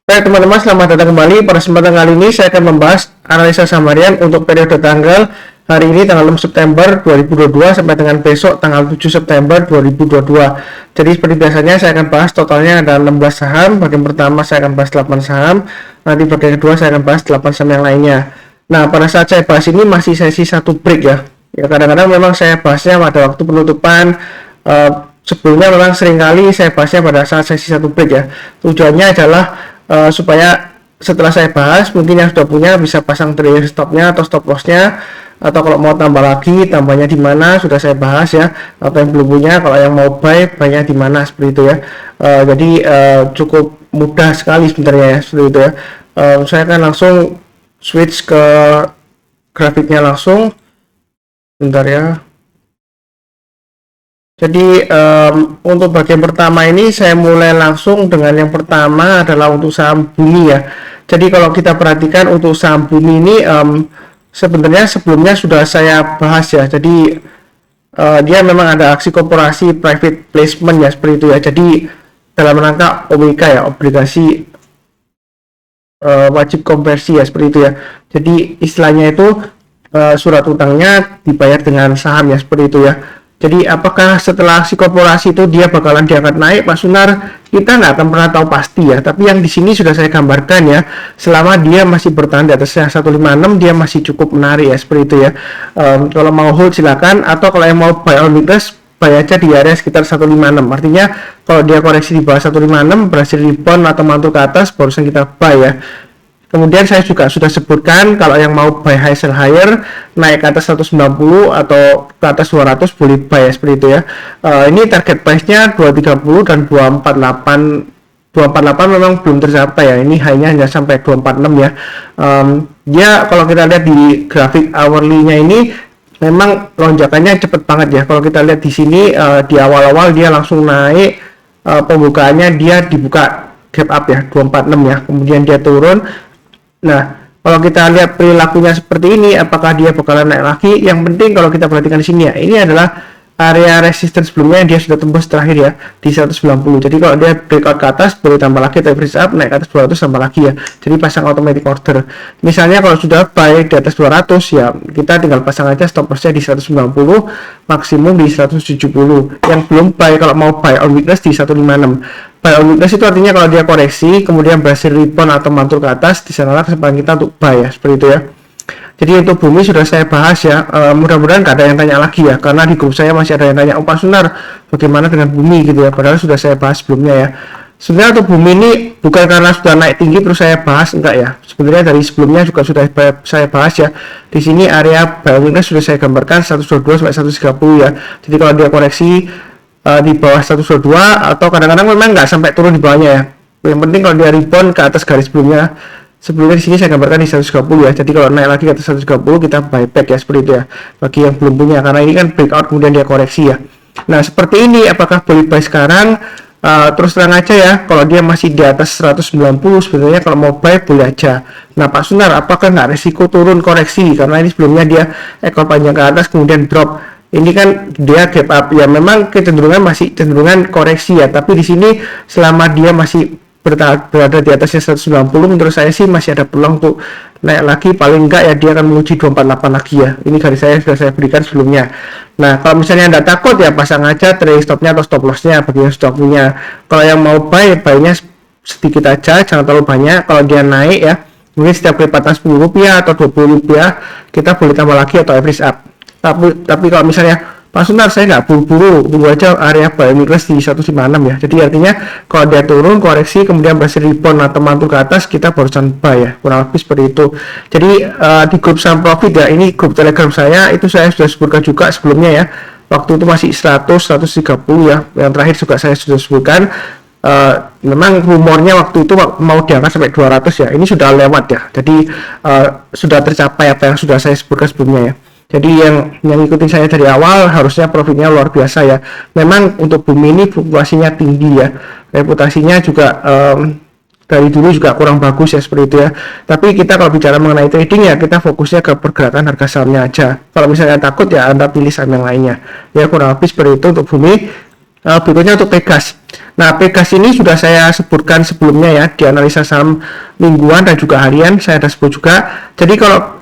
Baik teman-teman, selamat datang kembali. Pada kesempatan kali ini saya akan membahas analisa saham harian untuk periode tanggal hari ini tanggal 6 September 2022 sampai dengan besok tanggal 7 September 2022. Jadi seperti biasanya saya akan bahas totalnya ada 16 saham. Bagian pertama saya akan bahas 8 saham. Nanti bagian kedua saya akan bahas 8 saham yang lainnya. Nah, pada saat saya bahas ini masih sesi satu break ya. Ya kadang-kadang memang saya bahasnya pada waktu penutupan. Sebelumnya memang seringkali saya bahasnya pada saat sesi satu break ya. Tujuannya adalah supaya setelah saya bahas mungkin yang sudah punya bisa pasang trailing stopnya atau stop lossnya, atau kalau mau tambah lagi tambahnya di mana sudah saya bahas ya, atau yang belum punya kalau yang mau buy di mana seperti itu ya. Jadi cukup mudah sekali sebenarnya ya seperti itu ya. Saya akan langsung switch ke grafiknya langsung bentar ya. Jadi untuk bagian pertama ini saya mulai langsung dengan yang pertama adalah untuk saham Bumi ya. Jadi kalau kita perhatikan untuk saham Bumi ini sebenarnya sebelumnya sudah saya bahas ya. Jadi dia memang ada aksi korporasi private placement ya seperti itu ya. Jadi dalam rangka OWK ya, obligasi wajib konversi ya seperti itu ya. Jadi istilahnya itu surat utangnya dibayar dengan saham ya seperti itu ya. Jadi apakah setelah aksi korporasi itu dia bakalan diangkat naik, Pak Sunar? Kita nggak akan pernah tahu pasti ya. Tapi yang di sini sudah saya gambarkan ya. Selama dia masih bertahan di atas 156, dia masih cukup menarik ya seperti itu ya. Kalau mau hold silakan, atau kalau yang mau buy on weakness, buy aja di area sekitar 156. Artinya kalau dia koreksi di bawah 156 berhasil rebound atau mantul ke atas, barusan kita buy ya. Kemudian saya juga sudah sebutkan kalau yang mau buy high sell higher, naik ke atas 190 atau ke atas 200 boleh buy ya, seperti itu ya. Ini target price nya 230 dan 248 memang belum tercapai ya. Ini hanya sampai 246 ya. Dia kalau kita lihat di grafik hourly nya ini memang lonjakannya cepet banget ya. Kalau kita lihat di sini di awal-awal dia langsung naik, pembukaannya dia dibuka gap up ya 246 ya. Kemudian dia turun. Nah, kalau kita lihat perilakunya seperti ini, apakah dia bakalan naik lagi? Yang penting kalau kita perhatikan di sini ya, ini adalah area resistance sebelumnya yang dia sudah tembus terakhir ya di 190. Jadi kalau dia breakout ke atas boleh tambah lagi, atau average up naik ke atas 200 tambah lagi ya. Jadi pasang automatic order. Misalnya kalau sudah buy di atas 200 ya, kita tinggal pasang aja stop lossnya di 190, maksimum di 170. Yang belum buy kalau mau buy on weakness di 156. Buy on weakness itu artinya kalau dia koreksi kemudian berhasil rebound atau mantul ke atas, di sanalah kesempatan kita untuk buy ya, seperti itu ya. Jadi untuk Bumi sudah saya bahas ya, mudah-mudahan gak ada yang tanya lagi ya, karena di grup saya masih ada yang tanya, Pak Sunar bagaimana dengan Bumi gitu ya, padahal sudah saya bahas sebelumnya ya. Sebenarnya untuk Bumi ini bukan karena sudah naik tinggi terus saya bahas, enggak ya, sebenarnya dari sebelumnya juga sudah saya bahas ya. Di sini area buy weakness sudah saya gambarkan 122 sampai 130 ya. Jadi kalau dia koreksi di bawah 122 atau kadang-kadang memang nggak sampai turun di bawahnya ya, yang penting kalau dia rebound ke atas garis sebelumnya di sini saya gambarkan di 130 ya. Jadi kalau naik lagi ke atas 130 kita buyback ya, seperti itu ya, bagi yang belum punya, karena ini kan breakout kemudian dia koreksi ya. Nah seperti ini, apakah boleh buy sekarang? Terus terang aja ya, kalau dia masih di atas 190 sebenarnya kalau mau buy boleh aja. Nah Pak Sunar, apakah nggak resiko turun koreksi, karena ini sebelumnya dia ekor panjang ke atas kemudian drop, ini kan dia gap up ya, memang kecenderungan masih cenderungan koreksi ya, tapi di sini selama dia masih berada di atasnya 190, menurut saya sih masih ada peluang untuk naik lagi, paling enggak ya dia akan menuju 248 lagi ya. Ini garis saya sudah saya berikan sebelumnya. Nah kalau misalnya Anda takut ya pasang aja trailing stopnya atau stop lossnya bagi yang sudah punya. Kalau yang mau buy-nya sedikit aja, jangan terlalu banyak. Kalau dia naik ya, mungkin setiap kali patah 10 rupiah atau 20 rupiah kita boleh tambah lagi atau average up. Tapi kalau misalnya Pak Sunar saya nggak buru-buru, tunggu aja area buy weakness di 156 ya. Jadi artinya kalau dia turun koreksi kemudian berhasil rebound atau mantul ke atas, kita barusan buy ya, kurang lebih seperti itu. Jadi di grup saham profit ya, ini grup telegram saya, itu saya sudah sebutkan juga sebelumnya ya, waktu itu masih 130 ya, yang terakhir juga saya sudah sebutkan. Memang rumornya waktu itu mau diangkat sampai 200 ya, ini sudah lewat ya. Jadi sudah tercapai apa yang sudah saya sebutkan sebelumnya ya. Jadi yang ngikutin saya dari awal harusnya profitnya luar biasa ya. Memang untuk Bumi ini fluktuasinya tinggi ya, reputasinya juga dari dulu juga kurang bagus ya, seperti itu ya. Tapi kita kalau bicara mengenai trading ya, kita fokusnya ke pergerakan harga sahamnya aja. Kalau misalnya takut ya Anda pilih saham yang lainnya ya, kurang lebih seperti itu untuk Bumi. Berikutnya untuk Pegas. Nah, Pegas ini sudah saya sebutkan sebelumnya ya di analisa saham mingguan dan juga harian, saya ada sebut juga. Jadi kalau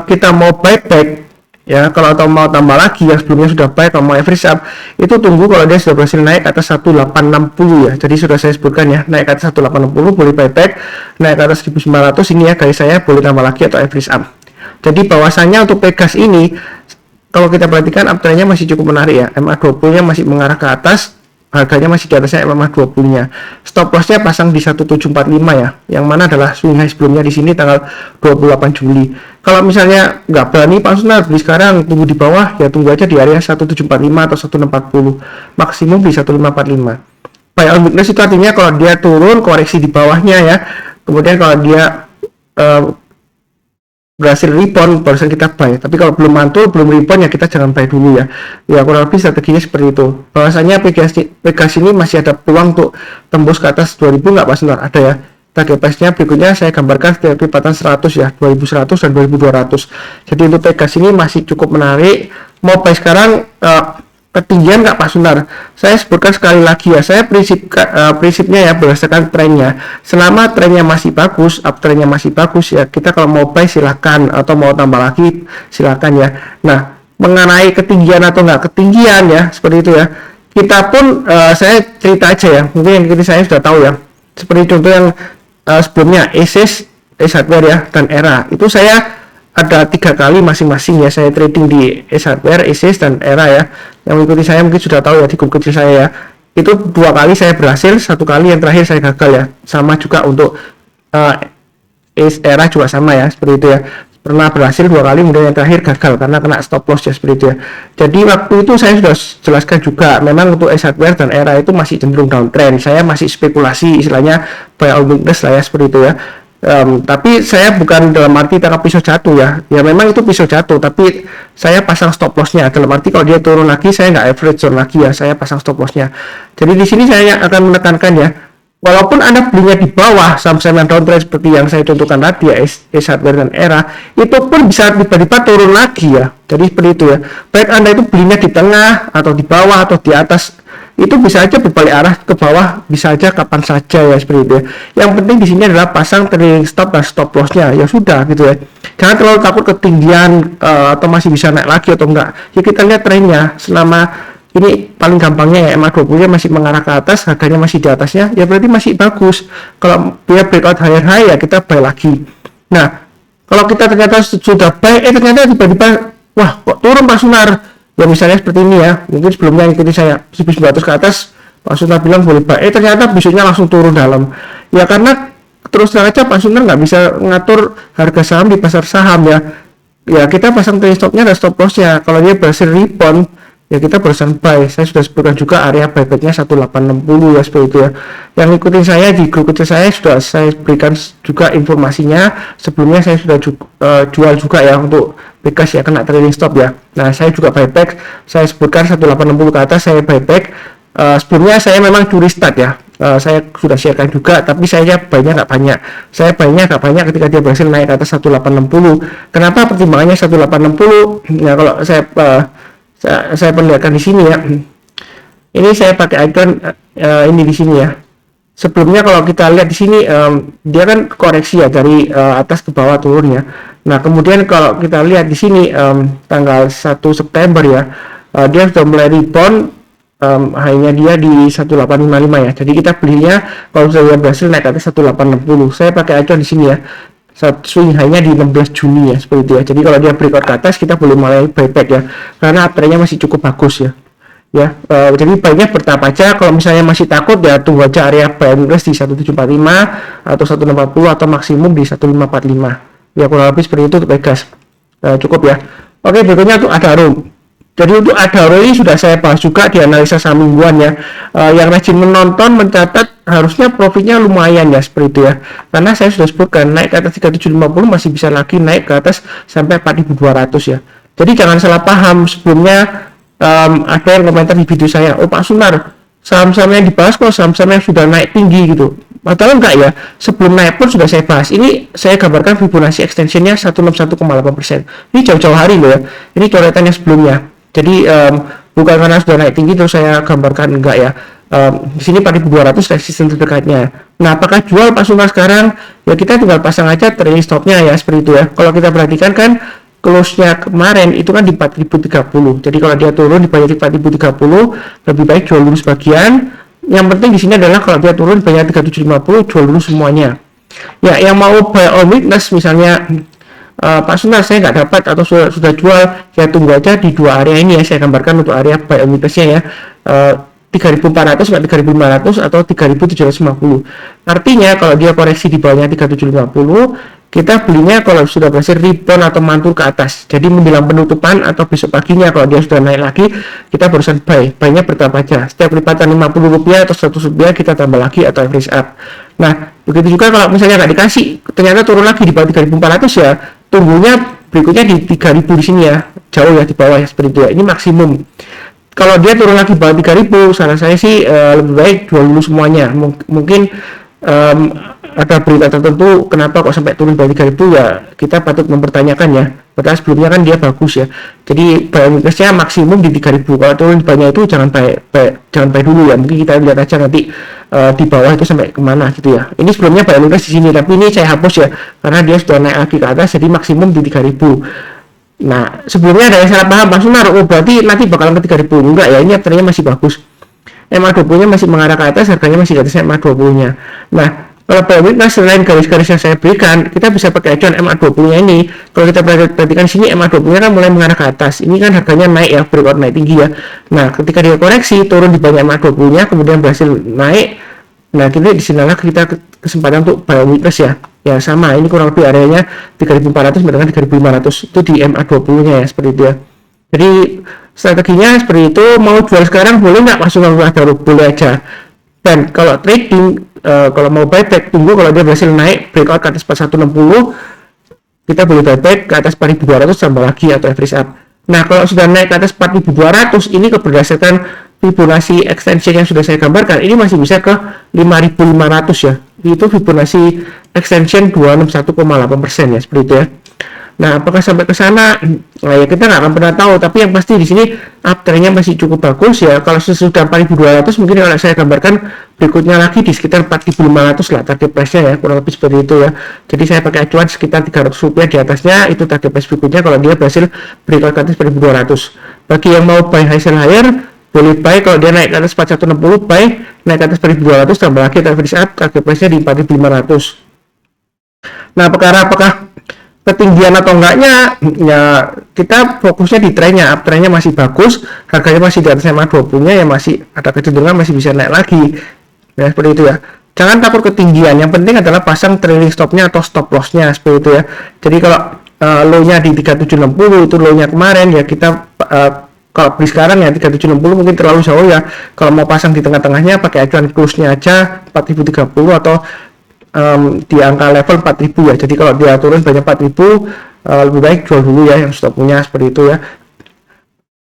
kita mau buyback ya, kalau atau mau tambah lagi yang sebelumnya sudah buy, kalau mau average up itu tunggu kalau dia sudah berhasil naik atas 1860 ya. Jadi sudah saya sebutkan ya, naik ke atas 1860 boleh buyback, naik ke atas 1900 ini ya guys, saya boleh tambah lagi atau average up. Jadi bahwasannya untuk Pegas ini kalau kita perhatikan uptrendnya masih cukup menarik ya, MA20 nya masih mengarah ke atas, harganya masih di atasnya MA20 nya. Stop lossnya pasang di 1745 ya, yang mana adalah swing high sebelumnya di sini tanggal 28 Juli. Kalau misalnya nggak berani Pak Sunar beli sekarang, tunggu di bawah ya, tunggu aja di area 1745 atau 1640, maksimum di 1545. Buy on weakness itu artinya kalau dia turun koreksi di bawahnya ya, kemudian kalau dia berhasil rebound barusan kita buy, tapi kalau belum mantul belum rebound ya kita jangan buy dulu ya. Ya kurang lebih strateginya seperti itu. Bahwasanya Pegas ini masih ada peluang untuk tembus ke atas 2000 nggak Pak Sunar? Ada ya. Target price-nya berikutnya saya gambarkan seperti patan 100 ya, 2100 dan 2200. Jadi untuk Pegas ini masih cukup menarik. Mau buy sekarang ketinggian nggak Pak Sunar? Saya sebutkan sekali lagi ya, saya prinsipnya ya berdasarkan trennya. Selama trennya masih bagus, uptrendnya masih bagus ya, kita kalau mau buy silakan, atau mau tambah lagi silakan ya. Nah, mengenai ketinggian atau nggak ketinggian ya, seperti itu ya. Kita pun saya cerita aja ya, mungkin yang saya sudah tahu ya. Seperti contoh yang sebelumnya Ace Hardware ya dan Era, itu saya ada 3 kali masing-masing ya saya trading di Ace Hardware, Aces dan Era ya. Yang mengikuti saya mungkin sudah tahu ya di grup kecil saya ya. Itu 2 kali saya berhasil, 1 kali yang terakhir saya gagal ya. Sama juga untuk Ace Era juga sama ya, seperti itu ya. Pernah berhasil 2 kali, kemudian yang terakhir gagal karena kena stop loss ya, seperti itu ya. Jadi waktu itu saya sudah jelaskan juga, memang untuk Ace Hardware dan Era itu masih cenderung downtrend. Saya masih spekulasi istilahnya buy on weakness lah ya, seperti itu ya. Tapi saya bukan dalam arti tangkap pisau jatuh ya, memang itu pisau jatuh, tapi saya pasang stop lossnya, dalam arti kalau dia turun lagi saya nggak average zone lagi ya, saya pasang stop lossnya. Jadi di sini saya akan menekankan ya, walaupun Anda belinya di bawah saham-saham yang downtrend seperti yang saya contohkan tadi ya, Ace Hardware dan Era, itu pun bisa tiba-tiba turun lagi ya. Jadi seperti itu ya, baik Anda itu belinya di tengah atau di bawah atau di atas, itu bisa aja berbalik arah ke bawah, bisa aja kapan saja ya, seperti itu ya. Yang penting di sini adalah pasang trailing stop dan stop lossnya ya, sudah gitu ya. Jangan terlalu takut ketinggian atau masih bisa naik lagi atau enggak ya. Kita lihat trennya, selama ini paling gampangnya ya, MA20 nya masih mengarah ke atas, harganya masih di atasnya ya, berarti masih bagus. Kalau dia breakout higher high ya kita buy lagi. Nah, kalau kita ternyata sudah buy ternyata tiba-tiba wah kok turun Pak Sunar ya, misalnya seperti ini ya, mungkin sebelumnya ikuti saya 1900 ke atas, Pak Sunar bilang boleh buy, ternyata besoknya langsung turun dalam ya, karena terus terang aja Pak Sunar nggak bisa ngatur harga saham di pasar saham ya. Ya kita pasang trailing stopnya dan stop lossnya, kalau dia berhasil rebound ya kita berusaha buy. Saya sudah sebutkan juga area buybacknya 1860 ya, seperti itu ya. Yang ikutin saya di grup kecil saya sudah saya berikan juga informasinya, sebelumnya saya sudah jual juga ya untuk Pegas ya, kena trailing stop ya. Nah saya juga buyback, saya sebutkan 1860 ke atas saya buyback. Sebelumnya saya memang curi start ya, saya sudah sharekan juga, tapi saya buy-nya nggak banyak. Saya buy-nya nggak banyak ketika dia berhasil naik ke atas 1860. Kenapa pertimbangannya 1860? Ya kalau saya perlihatkan di sini ya, ini saya pakai icon ini di sini ya. Sebelumnya kalau kita lihat di sini dia kan koreksi ya dari atas ke bawah turun ya. Nah kemudian kalau kita lihat di sini tanggal 1 September ya, dia sudah mulai rebound, hanya dia di 1855 ya. Jadi kita belinya kalau sudah berhasil naik ke atas 1860. Saya pakai icon di sini ya. Swing high-nya di 16 Juni ya, seperti itu ya. Jadi kalau dia breakout ke atas kita boleh mulai buyback ya, karena uptrendnya masih cukup bagus ya. Jadi buy-nya bertahap aja. Kalau misalnya masih takut ya tunggu aja area buy and rest di 1745 atau 1640 atau maksimum di 1545 ya, kurang lebih seperti itu untuk Pegas. Cukup ya. Oke, berikutnya untuk Adaro. Jadi untuk Adaro ini sudah saya bahas juga di analisa saham mingguan ya. Yang rajin menonton mencatat harusnya profitnya lumayan ya, seperti itu ya. Karena saya sudah sebutkan naik ke atas 3750 masih bisa lagi naik ke atas sampai 4200 ya. Jadi jangan salah paham, sebelumnya ada yang komentar di video saya, oh Pak Sunar saham-saham yang dibahas kok saham-saham yang sudah naik tinggi gitu. Padahal enggak ya, sebelum naik pun sudah saya bahas. Ini saya gambarkan Fibonacci extensionnya 161,8%. Ini jauh-jauh hari loh ya, ini coretannya sebelumnya. Jadi bukan karena sudah naik tinggi terus saya gambarkan, enggak ya. Di sini 4200 resisten terdekatnya. Nah, apakah jual Pak Sunar sekarang? Ya kita tinggal pasang aja trailing stopnya ya, seperti itu ya. Kalau kita perhatikan kan close-nya kemarin itu kan di 4030. Jadi kalau dia turun di bawah 4030, lebih baik jual dulu sebagian. Yang penting di sini adalah kalau dia turun di bawah 3750, jual dulu semuanya. Ya, yang mau buy on weakness misalnya, Pak Sunar saya nggak dapat atau sudah jual, ya tunggu aja di dua area ini ya, saya gambarkan untuk area buy on weakness-nya ya. 3.400 sampai 3.500 atau 3.750. Artinya kalau dia koreksi di bawahnya 3.750, kita belinya kalau sudah berhasil rebound atau mantul ke atas. Jadi menjelang penutupan atau besok paginya kalau dia sudah naik lagi, kita barusan buy. Buy-nya bertambah aja. Setiap lipatan Rp50 atau Rp100 kita tambah lagi atau average up. Nah, begitu juga kalau misalnya nggak dikasih, ternyata turun lagi di bawah 3.400 ya, tunggunya berikutnya di 3.000 di sini ya. Jauh ya di bawah ya, seperti itu ya. Ini maksimum. Kalau dia turun lagi bawah 3.000, saran saya sih lebih baik jual dulu semuanya. Mungkin ada berita tertentu kenapa kok sampai turun bawah 3.000 ya, kita patut mempertanyakan ya. Padahal sebelumnya kan dia bagus ya. Jadi buy weakness-nya maksimum di 3.000. Kalau turun di bawahnya itu jangan buy dulu ya. Mungkin kita lihat aja nanti di bawah itu sampai kemana gitu ya. Ini sebelumnya buy weakness di sini, tapi ini saya hapus ya karena dia sudah naik lagi ke atas, jadi maksimum di 3.000. Nah, sebelumnya ada yang salah paham Pak Sunar, oh berarti nanti bakalan ke 3.000. Enggak ya, ini ternyata masih bagus. MA20-nya masih mengarah ke atas, harganya masih di atas MA20-nya. Nah, kalau buy weakness selain garis-garis yang saya berikan, kita bisa pakai acuan MA20-nya ini. Kalau kita perhatikan sini, MA20-nya kan mulai mengarah ke atas. Ini kan harganya naik ya, breakout naik tinggi ya. Nah, ketika dia koreksi, turun di bawah MA20-nya, kemudian berhasil naik. Nah, di sinilah kita kesempatan untuk buy weakness ya. Ya sama, ini kurang lebih areanya 3.400 dengan 3.500 itu di MA20-nya ya, seperti itu ya. Jadi strateginya seperti itu. Mau jual sekarang boleh nggak, masuk baru boleh aja. Dan kalau trading, kalau mau buyback, tunggu kalau dia berhasil naik breakout ke atas 4160, kita boleh buyback ke atas 4.200 tambah lagi atau average up. Nah, kalau sudah naik ke atas 4.200, ini berdasarkan Fibonacci extension yang sudah saya gambarkan, ini masih bisa ke 5.500 ya. Itu Fibonacci extension 261,8% ya, seperti itu ya. Nah, apakah sampai ke sana? Nah, ya kita nggak akan pernah tahu, tapi yang pasti di sini uptrendnya masih cukup bagus ya. Kalau sesudah 4.200 mungkin kalau saya gambarkan berikutnya lagi di sekitar 4.500 lah target price-nya ya, kurang lebih seperti itu ya. Jadi saya pakai acuan sekitar Rp300 di atasnya, itu target price berikutnya kalau dia berhasil breakout ke atas 4.200. Bagi yang mau buy high sell higher, boleh buy kalau dia naik ke atas 4160, buy naik ke atas 4.200 tambah lagi average up, target price-nya di 4.500. Nah, apakah ketinggian atau enggaknya ya, kita fokusnya di trennya. Uptrendnya masih bagus, harganya masih di atas MA20-nya ya, masih ada kecenderungan masih bisa naik lagi ya, seperti itu ya. Jangan takut ketinggian, yang penting adalah pasang trailing stopnya atau stop loss-nya, seperti itu ya. Jadi kalau low-nya di 3760 itu low-nya kemarin ya, kita kalau beli sekarang ya 3760 mungkin terlalu jauh ya. Kalau mau pasang di tengah-tengahnya pakai acuan close-nya aja 4030 atau di angka level 4000 ya. Jadi kalau dia turun banyak 4000, lebih baik jual dulu ya yang sudah punya, seperti itu ya.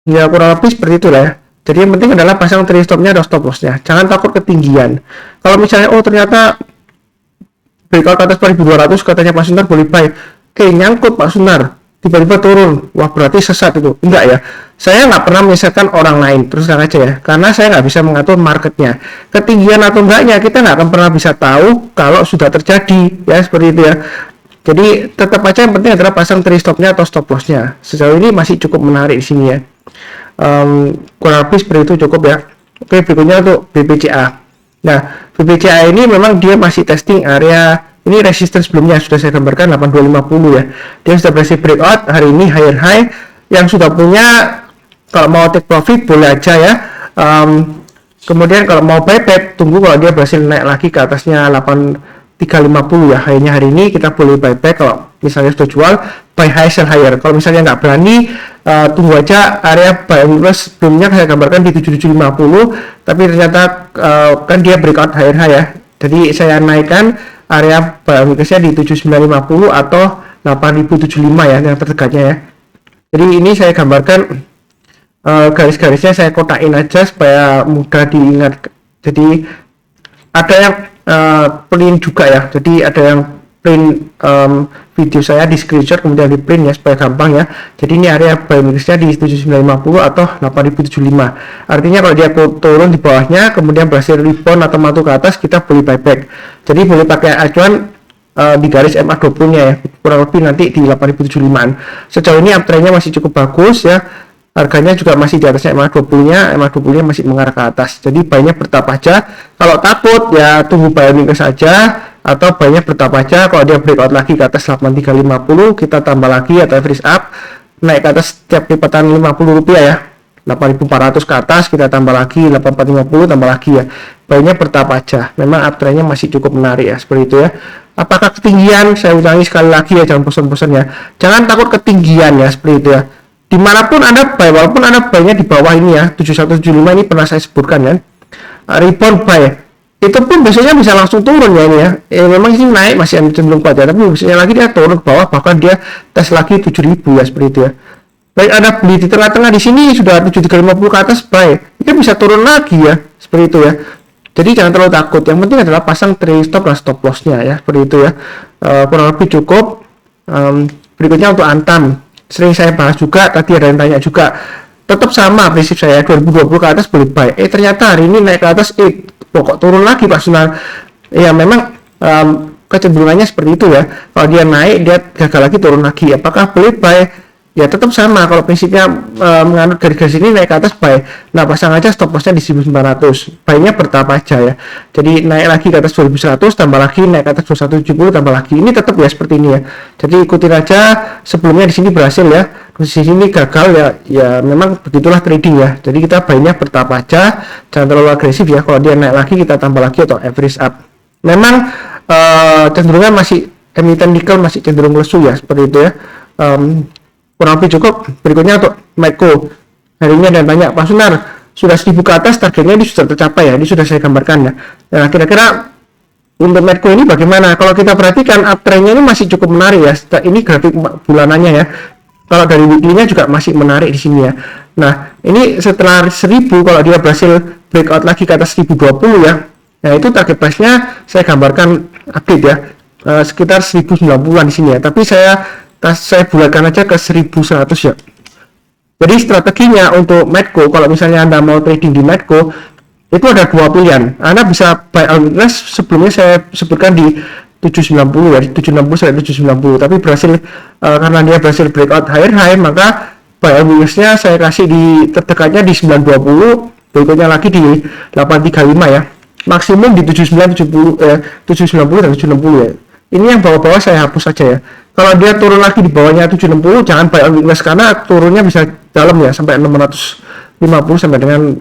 Ya kurang lebih seperti itu lah ya. Jadi yang penting adalah pasang trailing stopnya atau stop lossnya. Jangan takut ketinggian. Kalau misalnya ternyata breakout ke atas 4200 katanya Pak Sunar boleh buy, oke nyangkut Pak Sunar, tiba-tiba turun, wah berarti sesat itu. Enggak ya, saya nggak pernah menyesatkan orang lain, terus terang aja ya, karena saya nggak bisa mengatur marketnya. Ketinggian atau enggaknya kita nggak akan pernah bisa tahu kalau sudah terjadi ya, seperti itu ya. Jadi tetap aja yang penting adalah pasang trailing stopnya atau stop lossnya. Sejauh ini masih cukup menarik di sini ya. Kurang lebih seperti itu cukup ya. Oke, berikutnya untuk BBCA. Nah, BBCA ini memang dia masih testing area. Ini resistance sebelumnya sudah saya gambarkan 8250 ya. Dia sudah berhasil breakout hari ini higher high. Yang sudah punya, kalau mau take profit boleh aja ya. Kemudian kalau mau buyback, tunggu kalau dia berhasil naik lagi ke atasnya 8350 ya. High-nya hari ini kita boleh buyback kalau misalnya sudah jual, buy high sell higher. Kalau misalnya nggak berani, tunggu aja area buy plus sebelumnya saya gambarkan di 7750, tapi ternyata kan dia breakout higher high ya. Jadi saya naikkan area buy plus-nya di 7950 atau 8075 ya, yang terdekatnya ya. Jadi ini saya gambarkan garis-garisnya, saya kotakin aja supaya mudah diingat. Jadi ada yang pelin juga ya, jadi ada yang print video saya di screenshot kemudian di print ya supaya gampang ya. Jadi ini area buy and weakness-nya di 7950 atau 8075. Artinya kalau dia turun di bawahnya kemudian berhasil rebound atau mantul ke atas, kita boleh buyback. Jadi boleh pakai acuan di garis MA20 nya ya, kurang lebih nanti di 8075an. Sejauh ini uptrend-nya masih cukup bagus ya, harganya juga masih di atasnya MA20 nya masih mengarah ke atas. Jadi buy-nya bertahap aja. Kalau takut ya tunggu buy and weakness saja, atau buy-nya bertahap aja. Kalau dia breakout lagi ke atas 8350, kita tambah lagi atau average up naik ke atas setiap lipatan Rp50 ya, 8.400 ke atas kita tambah lagi 8.450 tambah lagi ya. Buy-nya bertahap aja. Memang uptrend-nya masih cukup menarik ya, seperti itu ya. Apakah ketinggian? Saya ulangi sekali lagi ya, jangan bosan-bosan ya. Jangan takut ketinggian ya, seperti itu ya. Dimanapun Anda buy, walaupun Anda buy-nya di bawah ini ya, 7175 ini pernah saya sebutkan kan, rebound buy, itu pun biasanya bisa langsung turun ya ini ya. Memang ini naik masih cenderung kuat ya, tapi biasanya lagi dia turun ke bawah, bahkan dia tes lagi 7000 ya, seperti itu ya. Baik, Anda beli di tengah-tengah di sini sudah 7350 ke atas buy, dia bisa turun lagi ya, seperti itu ya. Jadi jangan terlalu takut, yang penting adalah pasang trailing stop dan stop loss-nya ya, seperti itu ya. Kurang lebih cukup. Berikutnya untuk Antam, sering saya bahas juga, tadi ada yang tanya juga, tetap sama prinsip saya, 2020 ke atas boleh buy. Ternyata hari ini naik ke atas, pokok turun lagi Pak Sunar. Ya memang kecenderungannya seperti itu ya. Kalau dia naik, dia gagal lagi turun lagi. Apakah boleh buy? Ya tetap sama. Kalau prinsipnya menganut garis ini naik ke atas buy. Nah pasang aja stop lossnya di 1900. Buy-nya bertahap aja ya. Jadi naik lagi ke atas 2100, tambah lagi naik ke atas 2170, tambah lagi. Ini tetap ya seperti ini ya. Jadi ikutin aja. Sebelumnya di sini berhasil ya. Di sini gagal ya. Ya memang begitulah trading ya. Jadi kita buy-nya bertahap aja. Jangan terlalu agresif ya. Kalau dia naik lagi kita tambah lagi atau average up. Memang cenderungan masih emiten nikel masih cenderung lesu ya, seperti itu ya. Kurang lebih cukup. Berikutnya untuk Medco, hari ini ada yang tanya, Pak Sunar sudah 1000 ke atas, targetnya ini sudah tercapai ya, ini sudah saya gambarkan ya. Nah kira-kira untuk Medco ini bagaimana? Kalau kita perhatikan uptrend-nya ini masih cukup menarik ya. Ini grafik bulanannya ya. Kalau dari weekly-nya juga masih menarik di sini ya. Nah ini setelah 1000, kalau dia berhasil breakout lagi ke atas 1020 ya, nah itu target price-nya saya gambarkan update ya, sekitar 1090-an di sini ya. Tapi saya bulatkan aja ke 1100 ya. Jadi strateginya untuk Medco, kalau misalnya Anda mau trading di Medco, itu ada dua pilihan. Anda bisa buy on weakness, sebelumnya saya sebutkan di 790 ya, 760 sampai 790, tapi berhasil karena dia berhasil breakout higher high, maka buy on weakness-nya saya kasih di terdekatnya di 920, berikutnya lagi di 835 ya. Maksimum di 7970 790 dan 760 ya. Ini yang bawah-bawah saya hapus saja ya. Kalau dia turun lagi di bawahnya 760, jangan buy on weakness karena turunnya bisa dalam ya, sampai 650 sampai dengan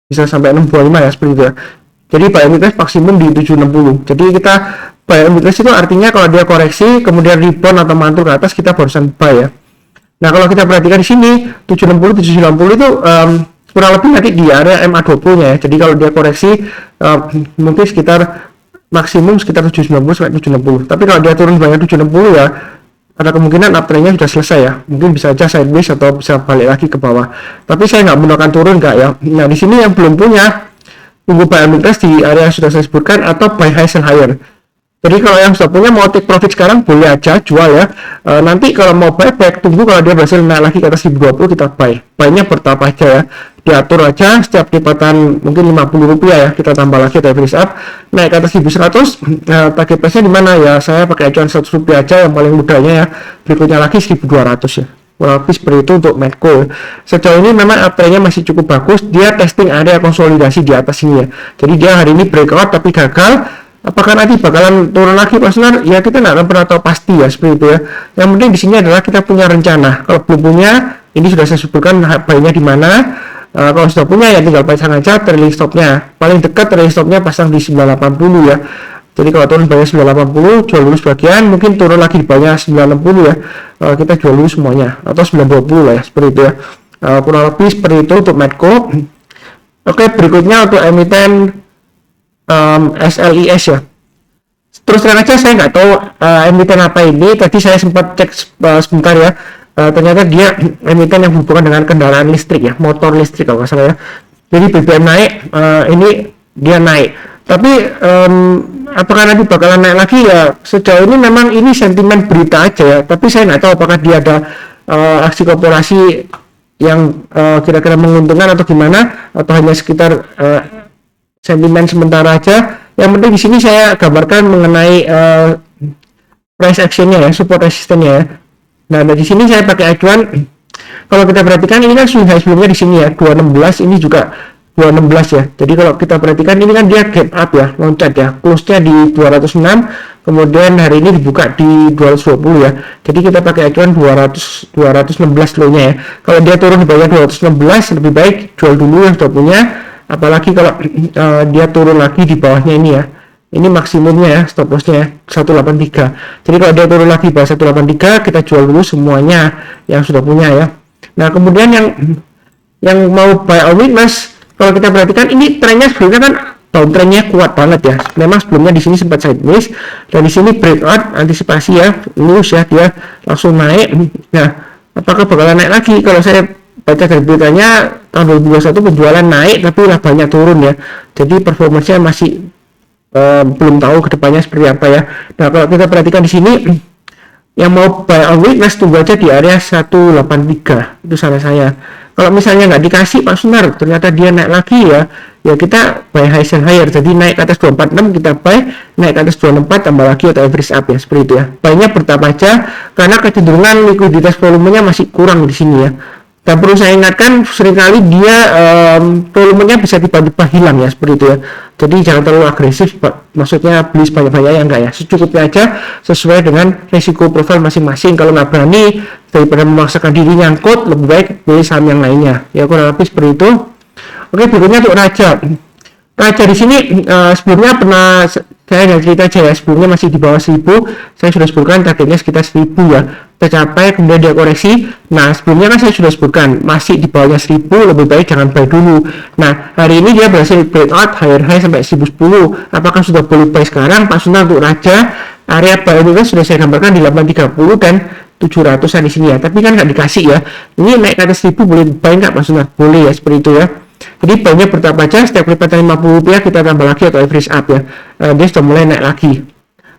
bisa sampai 625 ya, seperti itu ya. Jadi buy on weakness maksimum di 760. Jadi kita buy on weakness itu artinya kalau dia koreksi kemudian rebound atau mantul ke atas, kita barusan buy ya. Nah kalau kita perhatikan di sini 760 790 itu kurang lebih nanti di area MA20 nya ya. Jadi kalau dia koreksi mungkin sekitar maksimum sekitar 790 sampai 760. Tapi kalau dia turun banyak 760 ya, ada kemungkinan uptrend-nya sudah selesai ya. Mungkin bisa aja sideways atau bisa balik lagi ke bawah. Tapi saya nggak menggunakan turun nggak ya. Nah di sini yang belum punya, tunggu buy on weakness di area yang sudah saya sebutkan atau buy high sell higher. Jadi kalau yang sudah punya mau take profit sekarang boleh aja jual ya. Nanti kalau mau buyback, tunggu kalau dia berhasil naik lagi ke atas 1020 kita buy. Buy-nya bertahap aja ya. Diatur aja setiap lipatan mungkin Rp50 ya, kita tambah lagi atau average up naik ke atas 1100. Target price-nya di mana ya? Saya pakai acuan Rp100 aja yang paling mudahnya ya. Berikutnya lagi 1200 ya. Lebih seperti itu untuk Medco. Sejauh ini memang uptrend-nya masih cukup bagus. Dia testing area konsolidasi di atas ini ya. Jadi dia hari ini breakout tapi gagal. Apakah nanti bakalan turun lagi Pak Sunar? Ya kita nggak akan pernah tahu pasti ya, seperti itu ya. Yang penting di sini adalah kita punya rencana. Kalau belum punya, ini sudah saya sebutkan buy-nya di mana. Kalau sudah punya ya tinggal pasang aja trailing stopnya. Paling dekat trailing stopnya pasang di 980 ya. Jadi kalau turun banyak 980, jual dulu sebagian, mungkin turun lagi di banyak 960 ya. Kita jual dulu semuanya atau 920 lah ya, seperti itu ya. Kurang lebih seperti itu untuk Medco. Oke, berikutnya untuk emiten SLIS ya. Terus terang aja saya nggak tahu emiten apa ini. Tadi saya sempat cek sebentar ya. Ternyata dia emiten yang berhubungan dengan kendaraan listrik ya, motor listrik kalau nggak salah ya. Jadi BBM naik, ini dia naik. Tapi apakah nanti bakalan naik lagi ya? Sejauh ini memang ini sentimen berita aja ya, tapi saya nggak tahu apakah dia ada aksi korporasi yang kira-kira menguntungkan atau gimana, atau hanya sekitar sentimen sementara aja. Yang penting di sini saya gambarkan mengenai price actionnya ya, support resistennya ya. Nah, di sini saya pakai acuan. Kalau kita perhatikan ini kan swing high sebelumnya di sini ya 216, ini juga 216 ya. Jadi kalau kita perhatikan ini kan dia gap up ya, loncat ya. Close-nya di 206, kemudian hari ini dibuka di 220 ya. Jadi kita pakai acuan 216 low-nya ya. Kalau dia turun di bawah 216 lebih baik jual dulu yang sudah punya. Apalagi kalau dia turun lagi di bawahnya ini ya. Ini maksimumnya ya, stop loss-nya 183. Jadi kalau dia turun lagi di bawah 183, kita jual dulu semuanya yang sudah punya ya. Nah, kemudian yang mau buy on weakness, kalau kita perhatikan ini trennya sebelumnya kan downtrendnya kuat banget ya. Memang sebelumnya di sini sempat sideways dan di sini breakout antisipasi ya, lurus ya, dia langsung naik. Nah, apakah bakalan naik lagi? Kalau saya baca dari beritanya tahun 2021 penjualan naik tapi labanya turun ya. Jadi performanya masih belum tahu kedepannya seperti apa ya. Nah, kalau kita perhatikan di sini yang mau buy on weakness tunggu aja di area 183, itu saran saya. Kalau misalnya nggak dikasih Pak Sunar, ternyata dia naik lagi ya kita buy high sell higher. Jadi naik ke atas 246 kita buy, naik ke atas 264 tambah lagi atau average up ya, seperti itu ya. Banyak bertahap aja karena kecenderungan likuiditas volumenya masih kurang di sini ya. Dan perlu saya ingatkan, seringkali dia volumenya bisa tiba-tiba hilang ya, seperti itu ya. Jadi jangan terlalu agresif, maksudnya beli sebanyak-banyaknya enggak ya, secukupnya aja sesuai dengan risiko profil masing-masing. Kalau nggak berani, daripada memaksakan diri nyangkut, lebih baik beli saham yang lainnya ya, kurang lebih seperti itu. Oke, berikutnya untuk Raja di sini sebelumnya pernah saya nggak cerita aja ya, sebelumnya masih di bawah 1000, saya sudah sebutkan targetnya sekitar 1000 ya, tercapai, kemudian dia koreksi. Nah, sebelumnya kan saya sudah sebutkan masih di bawahnya 1000, lebih baik jangan buy dulu. Nah, hari ini dia berhasil breakout higher high sampai 1010. Apakah sudah boleh buy sekarang Pak Sunar? Untuk Raja area buy itu sudah saya gambarkan di 830 dan 700an di sini ya, tapi kan nggak dikasih ya. Ini naik ke atas 1000 boleh buy nggak Pak Sunar? Boleh ya, seperti itu ya. Jadi banyak bertahap aja, setiap lipatan Rp50 kita tambah lagi atau average up ya. Dia sudah mulai naik lagi.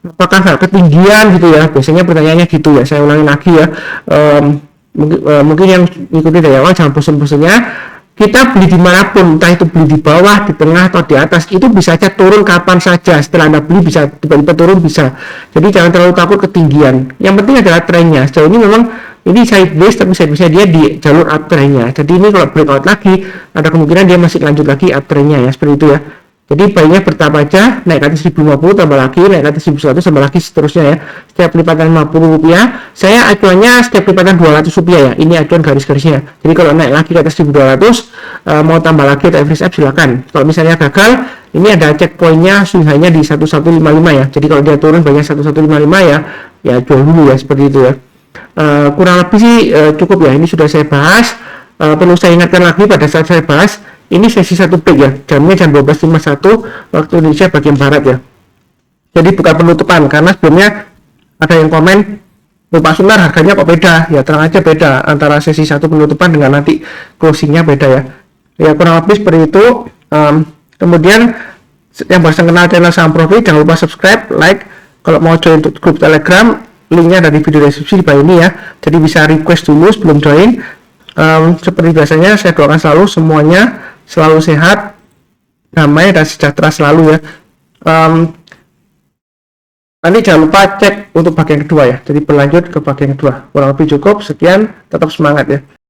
Apakah nggak ketinggian gitu ya? Biasanya pertanyaannya gitu ya. Saya ulangi lagi ya. Mungkin yang ikuti dari awal jangan bosan-bosannya. Kita beli dimanapun, entah itu beli di bawah, di tengah atau di atas, itu bisa aja turun kapan saja. Setelah Anda beli bisa tiba-tiba turun bisa. Jadi jangan terlalu takut ketinggian. Yang penting adalah trennya. Sejauh ini memang ini sideways, tapi sideways dia di jalur uptrendnya. Jadi ini kalau breakout lagi, ada kemungkinan dia masih lanjut lagi uptrendnya ya, seperti itu ya. Jadi baiknya bertahap aja, naik ke atas 1050 tambah lagi, naik ke atas 1100 tambah lagi seterusnya ya. Setiap lipatan Rp50, saya acuannya setiap lipatan Rp200 ya. Ini acuan garis-garisnya. Jadi kalau naik lagi ke atas 1200, mau tambah lagi atau average up silakan. Kalau misalnya gagal, ini ada checkpointnya swing high-nya di 1155 ya. Jadi kalau dia turun banyak 1155 ya jual dulu ya, seperti itu ya. Kurang lebih sih cukup ya, ini sudah saya bahas. Perlu saya ingatkan lagi pada saat saya bahas, ini sesi 1 peak ya, jamnya jam 12.51 waktu Indonesia bagian barat ya. Jadi bukan penutupan, karena sebelumnya ada yang komen, Pak Sunar harganya kok beda ya. Terang aja beda antara sesi 1 penutupan dengan nanti closingnya beda ya. Ya kurang lebih seperti itu. Kemudian yang baru kenal channel Saham Profit, jangan lupa subscribe, like. Kalau mau join grup Telegram, linknya ada di video deskripsi di bawah ini ya. Jadi bisa request dulu sebelum join. Seperti biasanya saya doakan selalu semuanya selalu sehat, damai dan sejahtera selalu ya. Nanti jangan lupa cek untuk bagian kedua ya. Jadi berlanjut ke bagian kedua. Kurang lebih cukup. Sekian, tetap semangat ya.